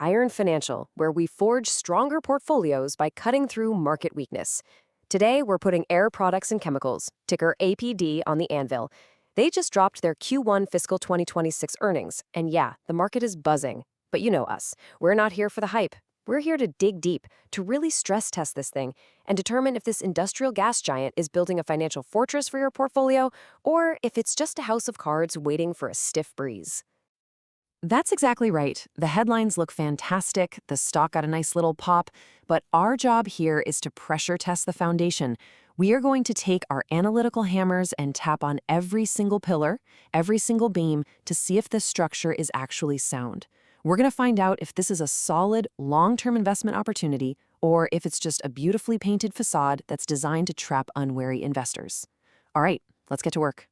Iron Financial, where we forge stronger portfolios by cutting through market weakness. Today, we're putting Air Products and Chemicals, ticker APD, on the anvil. They just dropped their Q1 fiscal 2026 earnings, and yeah, the market is buzzing. But you know us. We're not here for the hype. We're here to dig deep, to really stress test this thing, and determine if this industrial gas giant is building a financial fortress for your portfolio, or if it's just a house of cards waiting for a stiff breeze. That's exactly right. The headlines look fantastic, the stock got a nice little pop, but our job here is to pressure test the foundation. We are going to take our analytical hammers and tap on every single pillar, every single beam, to see if this structure is actually sound. We're going to find out if this is a solid, long-term investment opportunity or if it's just a beautifully painted facade that's designed to trap unwary investors. All right, let's get to work.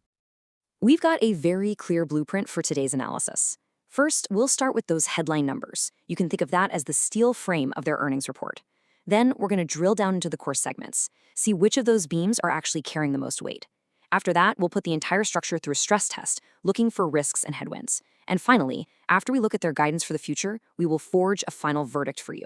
We've got a very clear blueprint for today's analysis. First, we'll start with those headline numbers. You can think of that as the steel frame of their earnings report. Then we're going to drill down into the core segments, see which of those beams are actually carrying the most weight. After that, we'll put the entire structure through a stress test, looking for risks and headwinds. And finally, after we look at their guidance for the future, we will forge a final verdict for you.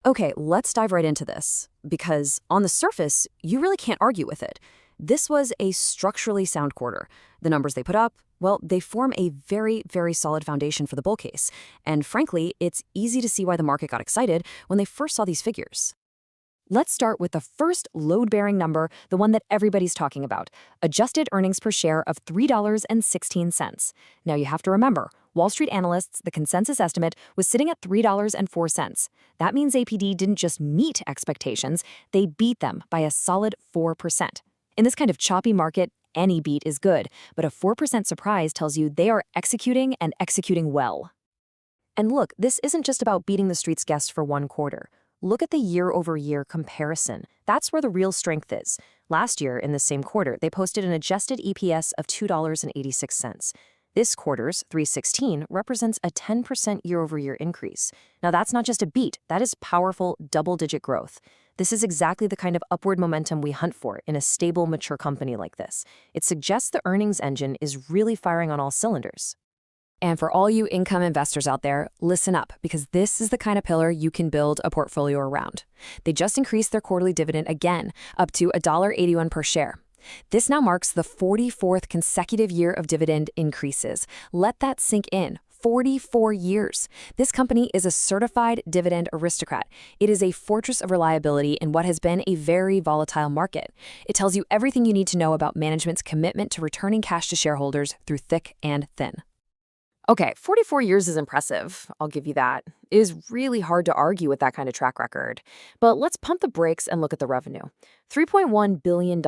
Okay, let's dive right into this, because on the surface, you really can't argue with it. This was a structurally sound quarter. The numbers they put up, well, they form a very, very solid foundation for the bull case. And frankly, it's easy to see why the market got excited when they first saw these figures. Let's start with the first load-bearing number, the one that everybody's talking about, adjusted earnings per share of $3.16. Now you have to remember, Wall Street analysts, the consensus estimate was sitting at $3.04. That means APD didn't just meet expectations, they beat them by a solid 4%. In this kind of choppy market, any beat is good, but a 4% surprise tells you they are executing and executing well. And look, this isn't just about beating the street's guess for one quarter. Look at the year-over-year comparison. That's where the real strength is. Last year, in the same quarter, they posted an adjusted EPS of $2.86. This quarter's, $3.16, represents a 10% year-over-year increase. Now, that's not just a beat. That is powerful double-digit growth. This is exactly the kind of upward momentum we hunt for in a stable, mature company like this. It suggests the earnings engine is really firing on all cylinders. And for all you income investors out there, listen up, because this is the kind of pillar you can build a portfolio around. They just increased their quarterly dividend again, up to $1.81 per share. This now marks the 44th consecutive year of dividend increases. Let that sink in. 44 years. This company is a certified dividend aristocrat. It is a fortress of reliability in what has been a very volatile market. It tells you everything you need to know about management's commitment to returning cash to shareholders through thick and thin. Okay, 44 years is impressive. I'll give you that. It is really hard to argue with that kind of track record. But let's pump the brakes and look at the revenue. $3.1 billion.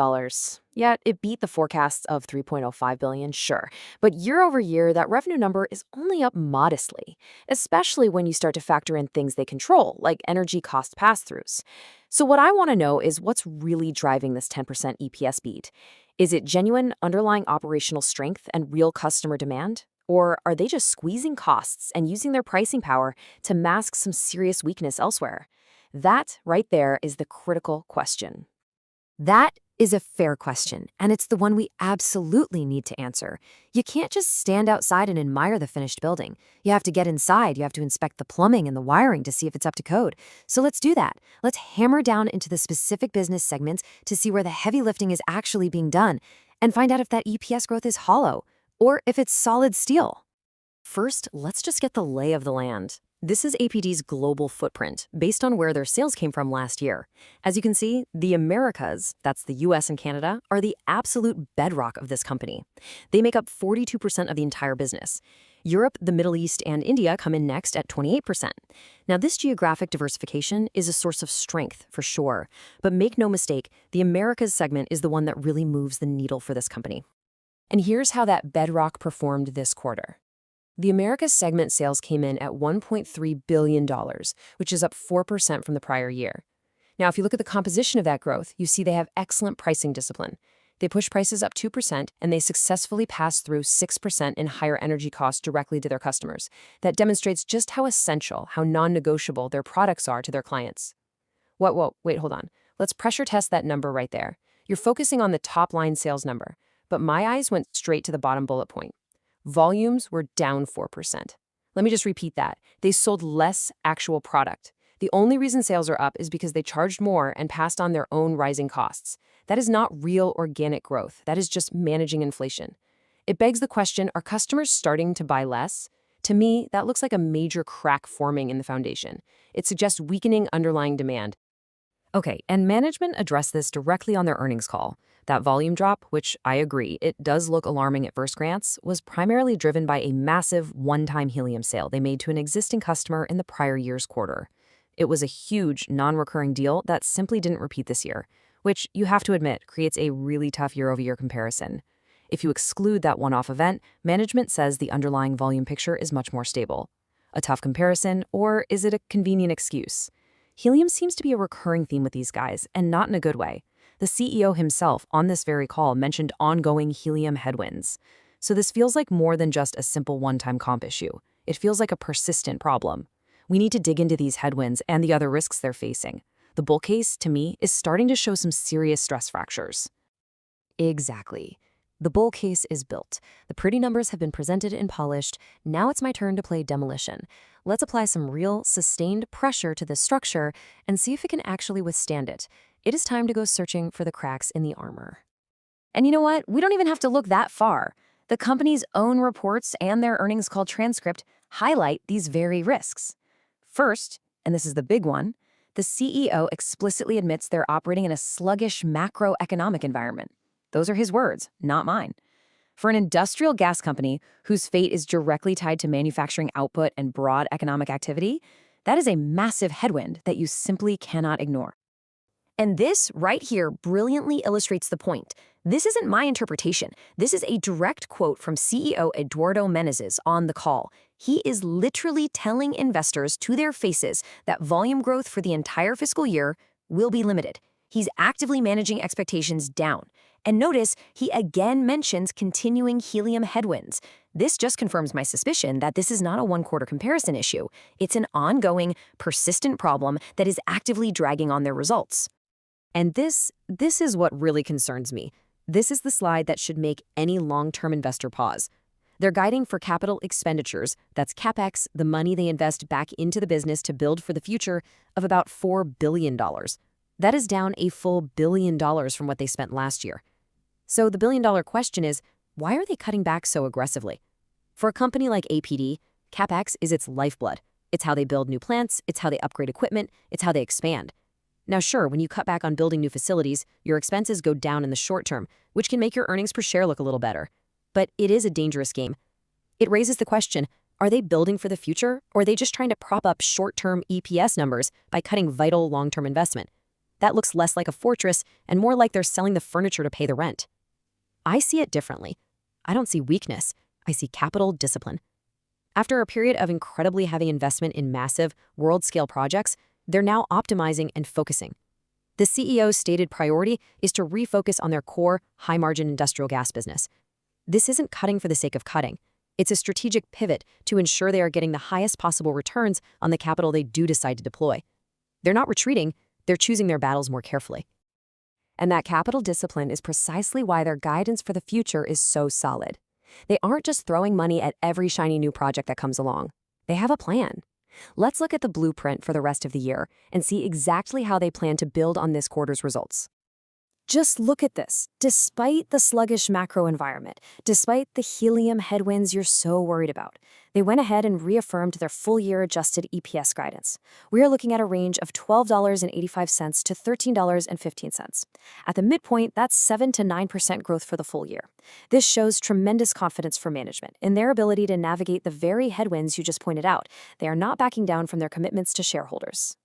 Yeah, it beat the forecasts of $3.05 billion, sure. But year over year, that revenue number is only up modestly, especially when you start to factor in things they control, like energy cost pass-throughs. So what I want to know is what's really driving this 10% EPS beat? Is it genuine underlying operational strength and real customer demand? Or are they just squeezing costs and using their pricing power to mask some serious weakness elsewhere? That right there is the critical question. That is a fair question, and it's the one we absolutely need to answer. You can't just stand outside and admire the finished building. You have to get inside, you have to inspect the plumbing and the wiring to see if it's up to code. So let's do that. Let's hammer down into the specific business segments to see where the heavy lifting is actually being done, and find out if that EPS growth is hollow, or if it's solid steel. First, let's just get the lay of the land. This is APD's global footprint, based on where their sales came from last year. As you can see, the Americas, that's the US and Canada, are the absolute bedrock of this company. They make up 42% of the entire business. Europe, the Middle East, and India come in next at 28%. Now, this geographic diversification is a source of strength, for sure. But make no mistake, the Americas segment is the one that really moves the needle for this company. And here's how that bedrock performed this quarter. The Americas segment sales came in at $1.3 billion, which is up 4% from the prior year. Now, if you look at the composition of that growth, you see they have excellent pricing discipline. They push prices up 2%, and they successfully pass through 6% in higher energy costs directly to their customers. That demonstrates just how essential, how non-negotiable their products are to their clients. Wait, hold on. Let's pressure test that number right there. You're focusing on the top-line sales number, but my eyes went straight to the bottom bullet point. Volumes were down 4%. Let me just repeat that. They sold less actual product. The only reason sales are up is because they charged more and passed on their own rising costs. That is not real organic growth. That is just managing inflation. It begs the question, are customers starting to buy less? To me, that looks like a major crack forming in the foundation. It suggests weakening underlying demand. Okay, and management addressed this directly on their earnings call. That volume drop, which I agree, it does look alarming at first glance, was primarily driven by a massive one-time helium sale they made to an existing customer in the prior year's quarter. It was a huge, non-recurring deal that simply didn't repeat this year, which, you have to admit, creates a really tough year-over-year comparison. If you exclude that one-off event, management says the underlying volume picture is much more stable. A tough comparison, or is it a convenient excuse? Helium seems to be a recurring theme with these guys, and not in a good way. The CEO himself, on this very call, mentioned ongoing helium headwinds. So this feels like more than just a simple one-time comp issue. It feels like a persistent problem. We need to dig into these headwinds and the other risks they're facing. The bull case, to me, is starting to show some serious stress fractures. Exactly. The bull case is built. The pretty numbers have been presented and polished. Now it's my turn to play demolition. Let's apply some real, sustained pressure to this structure and see if it can actually withstand it. It is time to go searching for the cracks in the armor. And you know what? We don't even have to look that far. The company's own reports and their earnings call transcript highlight these very risks. First, and this is the big one, the CEO explicitly admits they're operating in a sluggish macroeconomic environment. Those are his words, not mine. For an industrial gas company whose fate is directly tied to manufacturing output and broad economic activity, that is a massive headwind that you simply cannot ignore. And this right here brilliantly illustrates the point. This isn't my interpretation. This is a direct quote from CEO Eduardo Menezes on the call. He is literally telling investors to their faces that volume growth for the entire fiscal year will be limited. He's actively managing expectations down. And notice, he again mentions continuing helium headwinds. This just confirms my suspicion that this is not a one-quarter comparison issue. It's an ongoing, persistent problem that is actively dragging on their results. And this is what really concerns me. This is the slide that should make any long-term investor pause. They're guiding for capital expenditures, that's CapEx, the money they invest back into the business to build for the future, of about $4 billion. That is down a full $1 billion from what they spent last year. So the billion-dollar question is, why are they cutting back so aggressively? For a company like APD, CapEx is its lifeblood. It's how they build new plants, it's how they upgrade equipment, it's how they expand. Now sure, when you cut back on building new facilities, your expenses go down in the short term, which can make your earnings per share look a little better. But it is a dangerous game. It raises the question, are they building for the future, or are they just trying to prop up short-term EPS numbers by cutting vital long-term investment? That looks less like a fortress and more like they're selling the furniture to pay the rent. I see it differently. I don't see weakness. I see capital discipline. After a period of incredibly heavy investment in massive, world-scale projects, they're now optimizing and focusing. The CEO's stated priority is to refocus on their core, high-margin industrial gas business. This isn't cutting for the sake of cutting. It's a strategic pivot to ensure they are getting the highest possible returns on the capital they do decide to deploy. They're not retreating, they're choosing their battles more carefully. And that capital discipline is precisely why their guidance for the future is so solid. They aren't just throwing money at every shiny new project that comes along. They have a plan. Let's look at the blueprint for the rest of the year and see exactly how they plan to build on this quarter's results. Just look at this. Despite the sluggish macro environment, despite the helium headwinds you're so worried about, they went ahead and reaffirmed their full-year adjusted EPS guidance. We are looking at a range of $12.85 to $13.15. At the midpoint, that's 7 to 9% growth for the full year. This shows tremendous confidence for management in their ability to navigate the very headwinds you just pointed out. They are not backing down from their commitments to shareholders.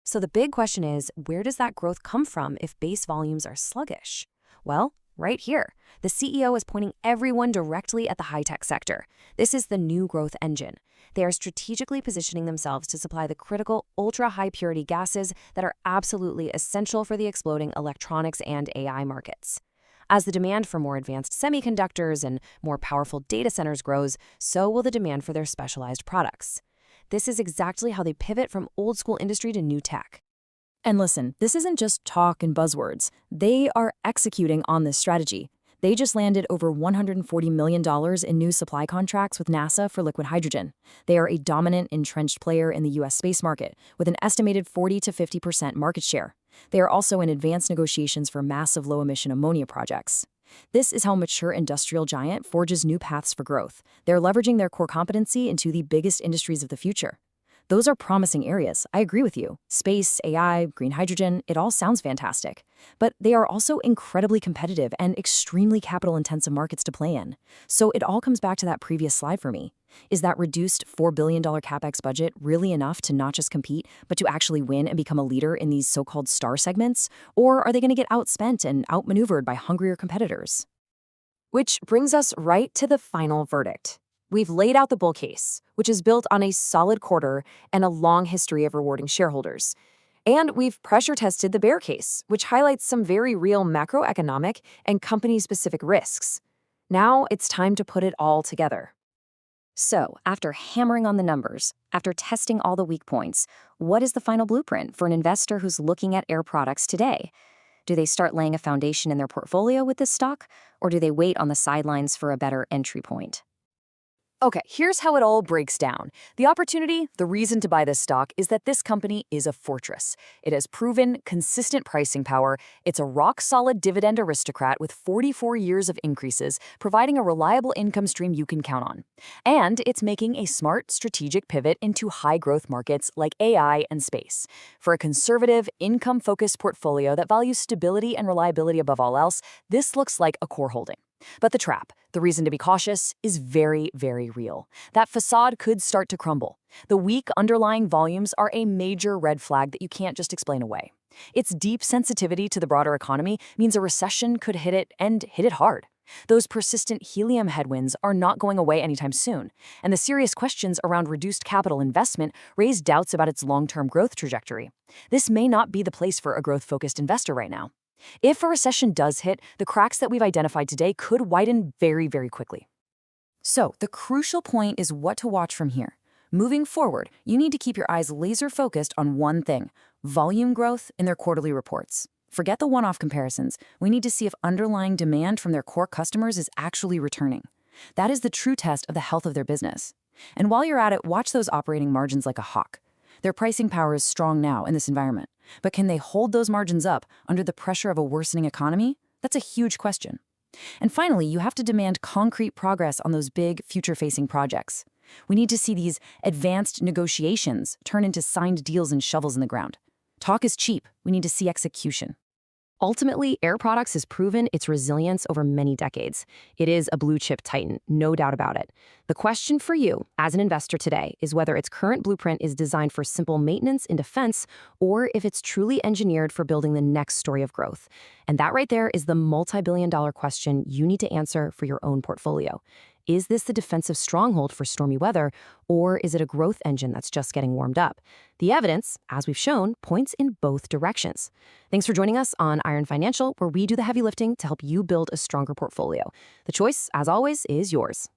So the big question is, where does that growth come from if base volumes are sluggish? Well, right here. The CEO is pointing everyone directly at the high-tech sector. This is the new growth engine. They are strategically positioning themselves to supply the critical ultra-high purity gases that are absolutely essential for the exploding electronics and AI markets. As the demand for more advanced semiconductors and more powerful data centers grows, so will the demand for their specialized products. This is exactly how they pivot from old-school industry to new tech. And listen, this isn't just talk and buzzwords. They are executing on this strategy. They just landed over $140 million in new supply contracts with NASA for liquid hydrogen. They are a dominant, entrenched player in the U.S. space market, with an estimated 40 to 50% market share. They are also in advanced negotiations for massive low-emission ammonia projects. This is how a mature industrial giant forges new paths for growth. They're leveraging their core competency into the biggest industries of the future. Those are promising areas, I agree with you. Space, AI, green hydrogen, it all sounds fantastic. But they are also incredibly competitive and extremely capital-intensive markets to play in. So it all comes back to that previous slide for me. Is that reduced $4 billion CapEx budget really enough to not just compete, but to actually win and become a leader in these so-called star segments? Or are they going to get outspent and outmaneuvered by hungrier competitors? Which brings us right to the final verdict. We've laid out the bull case, which is built on a solid quarter and a long history of rewarding shareholders. And we've pressure-tested the bear case, which highlights some very real macroeconomic and company-specific risks. Now it's time to put it all together. So, after hammering on the numbers, after testing all the weak points, what is the final blueprint for an investor who's looking at Air Products today? Do they start laying a foundation in their portfolio with this stock, or do they wait on the sidelines for a better entry point? Okay, here's how it all breaks down. The opportunity, the reason to buy this stock is that this company is a fortress. It has proven consistent pricing power. It's a rock-solid dividend aristocrat with 44 years of increases, providing a reliable income stream you can count on. And it's making a smart, strategic pivot into high-growth markets like AI and space. For a conservative, income-focused portfolio that values stability and reliability above all else, this looks like a core holding. But the trap, the reason to be cautious, is very, very real. That facade could start to crumble. The weak underlying volumes are a major red flag that you can't just explain away. Its deep sensitivity to the broader economy means a recession could hit it, and hit it hard. Those persistent helium headwinds are not going away anytime soon, and the serious questions around reduced capital investment raise doubts about its long-term growth trajectory. This may not be the place for a growth-focused investor right now. If a recession does hit, the cracks that we've identified today could widen very, very quickly. So, the crucial point is what to watch from here. Moving forward, you need to keep your eyes laser-focused on one thing: volume growth in their quarterly reports. Forget the one-off comparisons. We need to see if underlying demand from their core customers is actually returning. That is the true test of the health of their business. And while you're at it, watch those operating margins like a hawk. Their pricing power is strong now in this environment. But can they hold those margins up under the pressure of a worsening economy? That's a huge question. And finally, you have to demand concrete progress on those big, future-facing projects. We need to see these advanced negotiations turn into signed deals and shovels in the ground. Talk is cheap. We need to see execution. Ultimately, Air Products has proven its resilience over many decades. It is a blue-chip titan, no doubt about it. The question for you, as an investor today, is whether its current blueprint is designed for simple maintenance and defense, or if it's truly engineered for building the next story of growth. And that right there is the multi-billion-dollar question you need to answer for your own portfolio. Is this the defensive stronghold for stormy weather, or is it a growth engine that's just getting warmed up? The evidence, as we've shown, points in both directions. Thanks for joining us on Iron Financial, where we do the heavy lifting to help you build a stronger portfolio. The choice, as always, is yours.